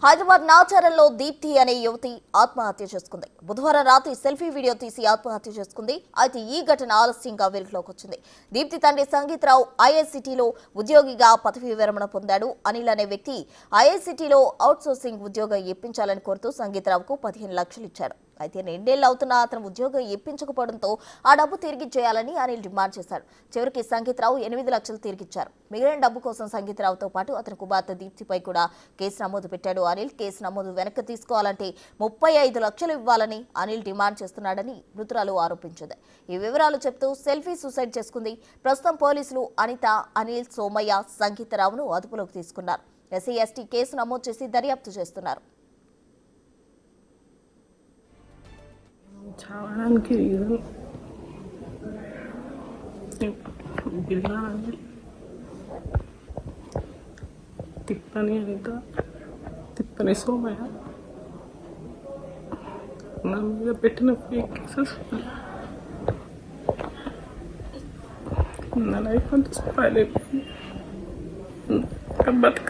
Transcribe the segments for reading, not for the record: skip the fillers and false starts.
హైదరాబాద్ నాచారంలో దీప్తి అనే యువతి ఆత్మహత్య చేసుకుంది. బుధవారం రాత్రి సెల్ఫీ వీడియో తీసి ఆత్మహత్య చేసుకుంది. అయితే ఈ ఘటన ఆలస్యంగా వెలుగులోకి వచ్చింది. దీప్తి తండ్రి సంగీతరావు ఐఐసిటీలో ఉద్యోగిగా పదవీ విరమణ పొందాడు. అనిల్ అనే వ్యక్తి ఐఐసిటీలో అవుట్సోర్సింగ్ ఉద్యోగం ఇప్పించాలని కోరుతూ సంగీతరావుకు 15 లక్షలు ఇచ్చాడు. అయితే 2 ఏళ్లు అవుతున్నా అతను ఉద్యోగం ఇప్పించకపోవడంతో ఆ డబ్బు తిరిగి చేయాలని అనిల్ డిమాండ్ చేశాడు. చివరికి సంగీతరావు 8 లక్షలు తిరిగిచ్చారు. మిగిలిన డబ్బు కోసం సంగీతరావుతో పాటు అతని కుమార్తె దీప్తిపై కూడా కేసు నమోదు పెట్టాడు అనిల్. కేసు నమోదు వెనక్కి తీసుకోవాలంటే 35 లక్షలు ఇవ్వాలని అనిల్ డిమాండ్ చేస్తున్నాడని మృతురాలు ఆరోపించింది. ఈ వివరాలు చెప్తూ సెల్ఫీ సూసైడ్ చేసుకుంది. ప్రస్తుతం పోలీసులు అనిత, అనిల్, సోమయ్య, సంగీతరావును అదుపులోకి తీసుకున్నారు. ఎస్సీ ఎస్టీ కేసు నమోదు చేసి దర్యాప్తు చేస్తున్నారు. చావడానికి రీజన్ బిల్లాని తిప్పని అంత తిప్పని సోమయ్య నా మీద పెట్టిన ఫేక్ కేసెస్ నా లైఫ్ అంతా స్పాయిల్ అయిపోయింది. బతక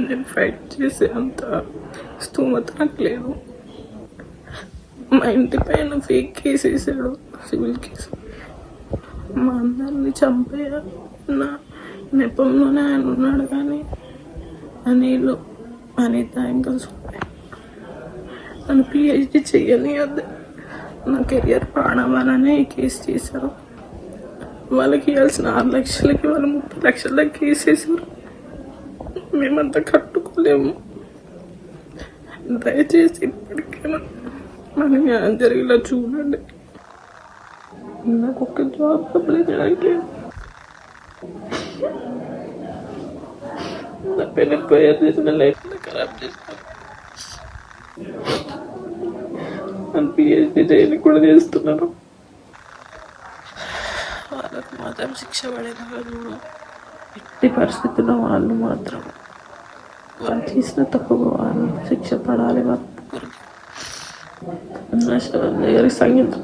నేను ఫైట్ చేసే అంత స్తోమత నాకు లేదు. మా ఇంటి పైన ఫేక్ కేసు వేసాడు, సివిల్ కేసు. మా అందరిని చంపేయ నా నెపంలోనే ఆయన ఉన్నాడు. కానీ అనిల్, అనిత ఇంకా నన్ను పిహెచ్డి చెయ్యనియద్దు, నా కెరియర్ పాడవాలనే ఈ కేసు చేశారు. వాళ్ళకి ఇవ్వాల్సిన 6 లక్షలకి వాళ్ళు 30 లక్షల దాకా కేసు వేసారు. మేమంతా కట్టుకోలేము. దయచేసి ఇప్పటికైనా మన న్యాయం జరిగేలా చూడండి. నాకు ఒక జాబ్ అప్లై చేయడానికి నా పెళ్ళి పోయారు చేసిన లైఫ్ని ఖరాబ్ చేస్తాను. నన్ను పిహెచ్డి చేయడానికి కూడా చేస్తున్నారు. వాళ్ళకు మాత్రం శిక్ష పడేది కాదు. ఎట్టి పరిస్థితుల్లో వాళ్ళు మాత్రం వాళ్ళు చేసిన తప్పుగా వాళ్ళు శిక్ష పడాలి. వాళ్ళ దగ్గర సంగీతం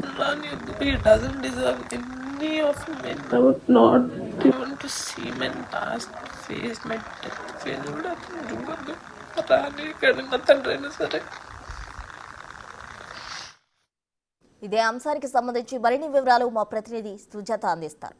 సరే. ఇదే అంశానికి సంబంధించి మరిన్ని వివరాలు మా ప్రతినిధి సుజాత అందిస్తారు.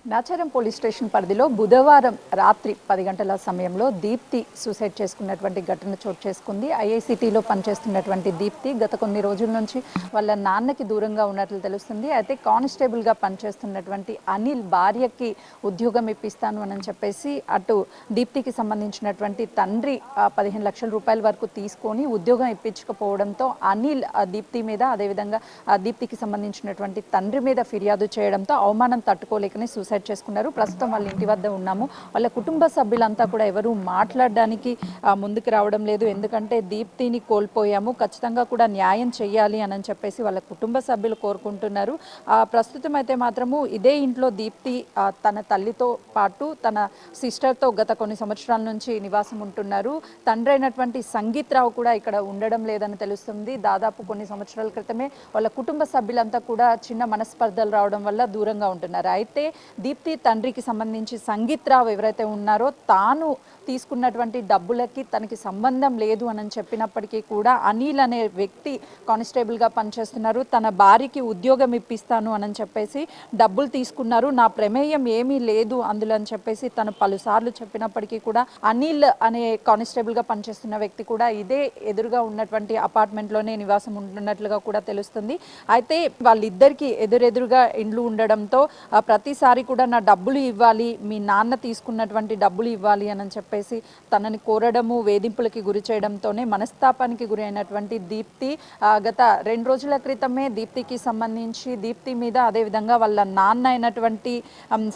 నాచారం పోలీస్ స్టేషన్ పరిధిలో బుధవారం రాత్రి 10 గంటల సమయంలో దీప్తి సూసైడ్ చేసుకున్నటువంటి ఘటన చోటు చేసుకుంది. ఐఐసిటీలో పనిచేస్తున్నటువంటి దీప్తి గత కొన్ని రోజుల నుంచి వాళ్ళ నాన్నకి దూరంగా ఉన్నట్లు తెలుస్తుంది. అయితే కానిస్టేబుల్గా పనిచేస్తున్నటువంటి అనిల్ భార్యకి ఉద్యోగం ఇప్పిస్తాను అని చెప్పేసి అటు దీప్తికి సంబంధించినటువంటి తండ్రి 15 లక్షల రూపాయల వరకు తీసుకొని ఉద్యోగం ఇప్పించకపోవడంతో అనిల్ దీప్తి మీద, అదేవిధంగా దీప్తికి సంబంధించినటువంటి తండ్రి మీద ఫిర్యాదు చేయడంతో అవమానం తట్టుకోలేకనే సూసైడ్ చేసుకున్నారు. ప్రస్తుతం వాళ్ళ ఇంటి వద్ద ఉన్నాము. వాళ్ళ కుటుంబ సభ్యులంతా కూడా ఎవరు మాట్లాడడానికి ముందుకు రావడం లేదు. ఎందుకంటే దీప్తిని కోల్పోయాము, ఖచ్చితంగా కూడా న్యాయం చేయాలి అని చెప్పేసి వాళ్ళ కుటుంబ సభ్యులు కోరుకుంటున్నారు. ప్రస్తుతం అయితే మాత్రము ఇదే ఇంట్లో దీప్తి తన తల్లితో పాటు తన సిస్టర్తో గత కొన్ని సంవత్సరాల నుంచి నివాసం ఉంటున్నారు. తండ్రి అయినటువంటి సంగీతరావు కూడా ఇక్కడ ఉండడం లేదని తెలుస్తుంది. దాదాపు కొన్ని సంవత్సరాల క్రితమే వాళ్ళ కుటుంబ సభ్యులంతా కూడా చిన్న మనస్పర్ధలు రావడం వల్ల దూరంగా ఉంటున్నారు. అయితే దీప్తి తండ్రికి సంబంధించి సంగీతరావు ఎవరైతే ఉన్నారో తాను తీసుకున్నటువంటి డబ్బులకి తనకి సంబంధం లేదు అని చెప్పినప్పటికీ కూడా అనిల్ అనే వ్యక్తి కానిస్టేబుల్గా పనిచేస్తున్నారు, తన భార్యకి ఉద్యోగం ఇప్పిస్తాను అని చెప్పేసి డబ్బులు తీసుకున్నారు, నా ప్రమేయం ఏమీ లేదు అందులో అని చెప్పేసి తను పలుసార్లు చెప్పినప్పటికీ కూడా అనిల్ అనే కానిస్టేబుల్గా పనిచేస్తున్న వ్యక్తి కూడా ఇదే ఎదురుగా ఉన్నటువంటి అపార్ట్మెంట్లోనే నివాసం ఉంటున్నట్లుగా కూడా తెలుస్తుంది. అయితే వాళ్ళిద్దరికీ ఎదురెదురుగా ఇండ్లు ఉండడంతో ప్రతిసారి కూడా నా డబ్బులు ఇవ్వాలి, మీ నాన్న తీసుకున్నటువంటి డబ్బులు ఇవ్వాలి అని చెప్పేసి తనని కోరడము, వేధింపులకి గురి చేయడంతోనే మనస్తాపానికి గురి అయినటువంటి దీప్తి గత 2 రోజుల క్రితమే దీప్తికి సంబంధించి దీప్తి మీద, అదేవిధంగా వాళ్ళ నాన్న అయినటువంటి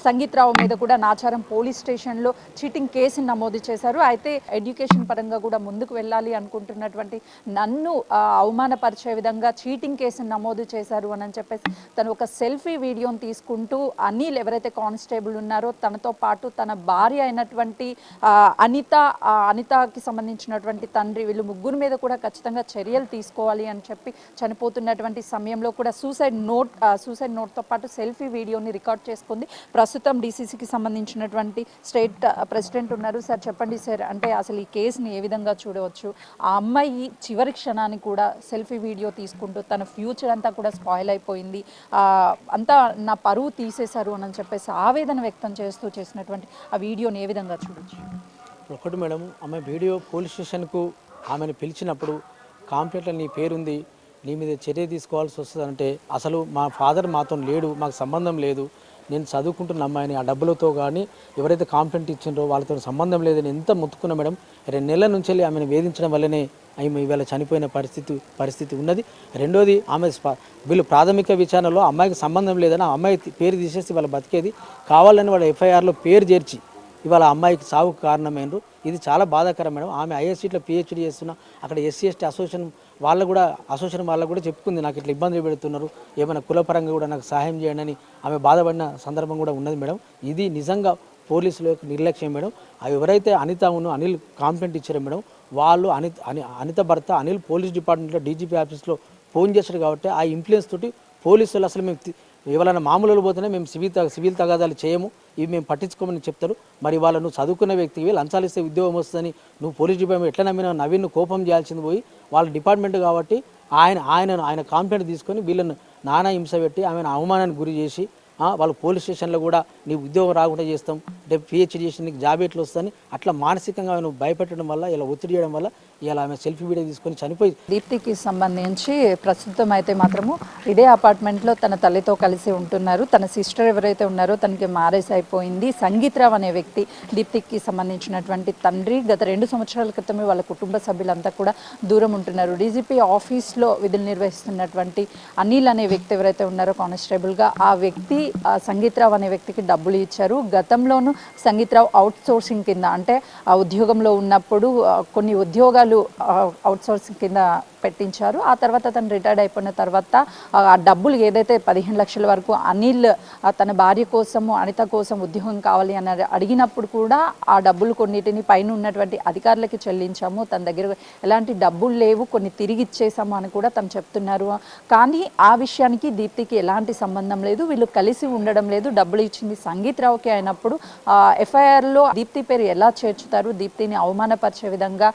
సంగీతరావు మీద కూడా నాచారం పోలీస్ స్టేషన్లో చీటింగ్ కేసు నమోదు చేశారు. అయితే ఎడ్యుకేషన్ పరంగా కూడా ముందుకు వెళ్ళాలి అనుకుంటున్నటువంటి నన్ను అవమానపరిచే విధంగా చీటింగ్ కేసు నమోదు చేశారు అని చెప్పేసి తను ఒక సెల్ఫీ వీడియోని తీసుకుంటూ అనిల్ ఎవరైతే ఎవరైతే కానిస్టేబుల్ ఉన్నారో తనతో పాటు తన భార్య అయినటువంటి అనితకి సంబంధించినటువంటి తండ్రి వీళ్ళు ముగ్గురు మీద కూడా ఖచ్చితంగా చర్యలు తీసుకోవాలి అని చెప్పి చనిపోతున్నటువంటి సమయంలో కూడా సూసైడ్ నోట్తో పాటు సెల్ఫీ వీడియోని రికార్డ్ చేసుకుంది. ప్రస్తుతం డీసీసీకి సంబంధించినటువంటి స్టేట్ ప్రెసిడెంట్ ఉన్నారు. సార్ చెప్పండి సార్, అంటే అసలు ఈ కేసుని ఏ విధంగా చూడవచ్చు? ఆ అమ్మాయి చివరి క్షణాన్ని కూడా సెల్ఫీ వీడియో తీసుకుంటూ తన ఫ్యూచర్ అంతా కూడా స్పాయిల్ అయిపోయింది, అంతా నా పరువు తీసేశారు అని చెప్పేసి ఆవేదన వ్యక్తం చేస్తూ చేసినటువంటి ఆ వీడియోని ఏ విధంగా చూడవచ్చు? ఒకటి మేడం, ఆమె వీడియో పోలీస్ స్టేషన్కు ఆమెను పిలిచినప్పుడు కాంప్లైంట్లో నీ పేరుంది, నీ మీద చర్య తీసుకోవాల్సి వస్తుందంటే అసలు మా ఫాదర్ మాతో లేడు, మాకు సంబంధం లేదు, నేను చదువుకుంటున్న అమ్మాయిని ఆ డబ్బులతో కానీ ఎవరైతే కాంప్లైంట్ ఇచ్చిండ్రో వాళ్ళతో సంబంధం లేదని ఎంత మొత్తుకున్నా మేడం. 2 నెలల నుంచి వెళ్ళి ఆమెను వేధించడం వల్లనే ఆమె ఇవాళ చనిపోయిన పరిస్థితి ఉన్నది. రెండోది, ఆమె వీళ్ళు ప్రాథమిక విచారణలో అమ్మాయికి సంబంధం లేదని ఆ అమ్మాయి పేరు తీసేసి వాళ్ళ బతికేది కావాలని వాళ్ళ ఎఫ్ఐఆర్లో పేరు చేర్చి ఇవాళ అమ్మాయికి సావుకు కారణమైనరు. ఇది చాలా బాధాకరం మేడం. ఆమె ఐఎస్సీలో పిహెచ్డీ చేస్తున్నా, అక్కడ ఎస్సీ ఎస్టీ అసోసియేషన్ వాళ్ళకు కూడా చెప్పుకుంది, నాకు ఇట్లా ఇబ్బందులు పెడుతున్నారు, ఏమైనా కులపరంగా కూడా నాకు సహాయం చేయండి అని ఆమె బాధపడిన సందర్భం కూడా ఉన్నది మేడం. ఇది నిజంగా పోలీసుల యొక్క నిర్లక్ష్యం మేడం. ఎవరైతే అనిల్ కాంప్లైంట్ ఇచ్చారో మేడం, వాళ్ళు అనిత భర్త అనిల్ పోలీస్ డిపార్ట్మెంట్లో డీజీపీ ఆఫీస్లో ఫోన్ చేశాడు కాబట్టి ఆ ఇన్ఫ్లుయెన్స్ తోటి పోలీసులు అసలు మేము ఎవరైనా మామూలు పోతేనే మేము సివిల్ తగాదాలు చేయము, ఇవి మేము పట్టించుకోమని చెప్తారు. మరి వాళ్ళ నువ్వు చదువుకున్న వ్యక్తివి, లంచాలు ఇస్తే ఉద్యోగం వస్తుందని నువ్వు పోలీస్ డిపార్ట్మెంట్ ఎట్లా నమ్మినా నవీన్ను కోపం చేయాల్సింది పోయి వాళ్ళ డిపార్ట్మెంట్ కాబట్టి ఆయన కాంప్లైంట్ తీసుకొని వీళ్ళను నానా హింస పెట్టి ఆమెను అవమానానికి గురి చేసి వాళ్ళు పోలీస్ స్టేషన్లో కూడా నీ ఉద్యోగం రాకుండా చేస్తాం, రేపు పిహెచ్డీ చేసి నీకు జాబ్ ఎట్లు వస్తుందని అట్లా మానసికంగా ఆమెను భయపెట్టడం వల్ల, ఇలా ఒత్తిడి చేయడం వల్ల ఇలా ఆమె సెల్ఫీ వీడియో తీసుకొని చనిపోయి. దీప్తికి సంబంధించి ప్రస్తుతం అయితే మాత్రము ఇదే అపార్ట్మెంట్లో తన తల్లితో కలిసి ఉంటున్నారు. తన సిస్టర్ ఎవరైతే ఉన్నారో తనకి మ్యారేజ్ అయిపోయింది. సంగీత్రావ్ అనే వ్యక్తి దీప్తికి సంబంధించినటువంటి తండ్రి. గత 2 సంవత్సరాల క్రితమే వాళ్ళ కుటుంబ సభ్యులంతా కూడా దూరం ఉంటున్నారు. డీజీపీ ఆఫీస్లో విధులు నిర్వహిస్తున్నటువంటి అనిల్ అనే వ్యక్తి ఎవరైతే ఉన్నారో కానిస్టేబుల్గా, ఆ వ్యక్తి సంగీత్రావ్ అనే వ్యక్తికి డబ్బులు ఇచ్చారు. గతంలోనూ సంగీత్రావ్ అవుట్ సోర్సింగ్ కింద, అంటే ఆ ఉద్యోగంలో ఉన్నప్పుడు కొన్ని ఉద్యోగాలు అవుట్ సోర్సింగ్ కింద పెట్టించారు. ఆ తర్వాత తను రిటైర్డ్ అయిపోయిన తర్వాత ఆ డబ్బులు ఏదైతే 15 లక్షల వరకు అనిల్ తన భార్య కోసము అనిత కోసం ఉద్యోగం కావాలి అని అడిగినప్పుడు కూడా ఆ డబ్బులు కొన్నిటిని పైన ఉన్నటువంటి అధికారులకి చెల్లించాము, తన దగ్గర ఎలాంటి డబ్బులు లేవు, కొన్ని తిరిగి ఇచ్చేసాము అని కూడా తను చెప్తున్నారు. కానీ ఆ విషయానికి దీప్తికి ఎలాంటి సంబంధం లేదు, వీళ్ళు కలిసి ఉండడం లేదు. డబ్బులు ఇచ్చింది సంగీత్రావుకి అయినప్పుడు ఎఫ్ఐఆర్లో దీప్తి పేరు ఎలా చేర్చుతారు? దీప్తిని అవమానపరిచే విధంగా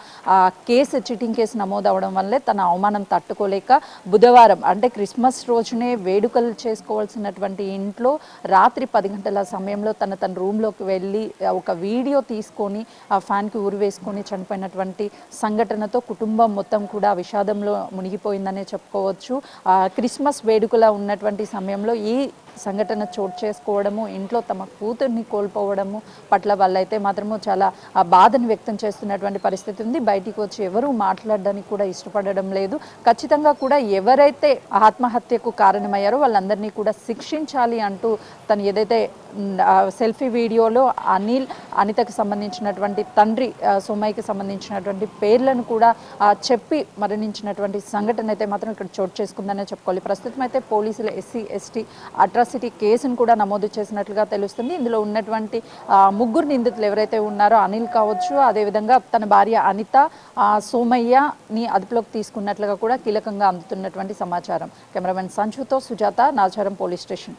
చీటింగ్ కేసు నమోదు అవడం వల్లే తన అవమానం తట్టుకోలేక బుధవారం, అంటే క్రిస్మస్ రోజునే వేడుకలు చేసుకోవాల్సినటువంటి ఇంట్లో రాత్రి 10 గంటల సమయంలో తన రూమ్లోకి వెళ్ళి ఒక వీడియో తీసుకొని ఆ ఫ్యాన్కి ఊరు వేసుకొని చనిపోయినటువంటి సంఘటనతో కుటుంబం మొత్తం కూడా విషాదంలో మునిగిపోయిందనే చెప్పుకోవచ్చు. క్రిస్మస్ వేడుకలా ఉన్నటువంటి సమయంలో ఈ సంఘటన చోటు చేసుకోవడము, ఇంట్లో తమ కూతుర్ని కోల్పోవడము పట్ల వాళ్ళైతే మాత్రము చాలా బాధను వ్యక్తం చేస్తున్నటువంటి పరిస్థితి ఉంది. బయటికి వచ్చి ఎవరు మాట్లాడడానికి కూడా ఇష్టపడడం లేదు. ఖచ్చితంగా కూడా ఎవరైతే ఆత్మహత్యకు కారణమయ్యారో వాళ్ళందరినీ కూడా శిక్షించాలి అంటూ తను ఏదైతే సెల్ఫీ వీడియోలో అనితకు సంబంధించినటువంటి తండ్రి సోమయ్యకి సంబంధించినటువంటి పేర్లను కూడా చెప్పి మరణించినటువంటి సంఘటన అయితే మాత్రం ఇక్కడ చోటు చేసుకుందనే చెప్పుకోవాలి. ప్రస్తుతం అయితే పోలీసులు ఎస్సీ ఎస్టీ అట్రాసిటీ కేసును కూడా నమోదు చేసినట్లుగా తెలుస్తుంది. ఇందులో ఉన్నటువంటి 3 నిందితులు ఎవరైతే ఉన్నారో అనిల్ కావచ్చు, అదేవిధంగా తన భార్య అనిత, సోమయ్యని అదుపులోకి తీసుకున్నట్లుగా కూడా కీలకంగా అందుతున్నటువంటి సమాచారం. కెమెరామెన్ సంచుతో సుజాత, నాచారం పోలీస్ స్టేషన్.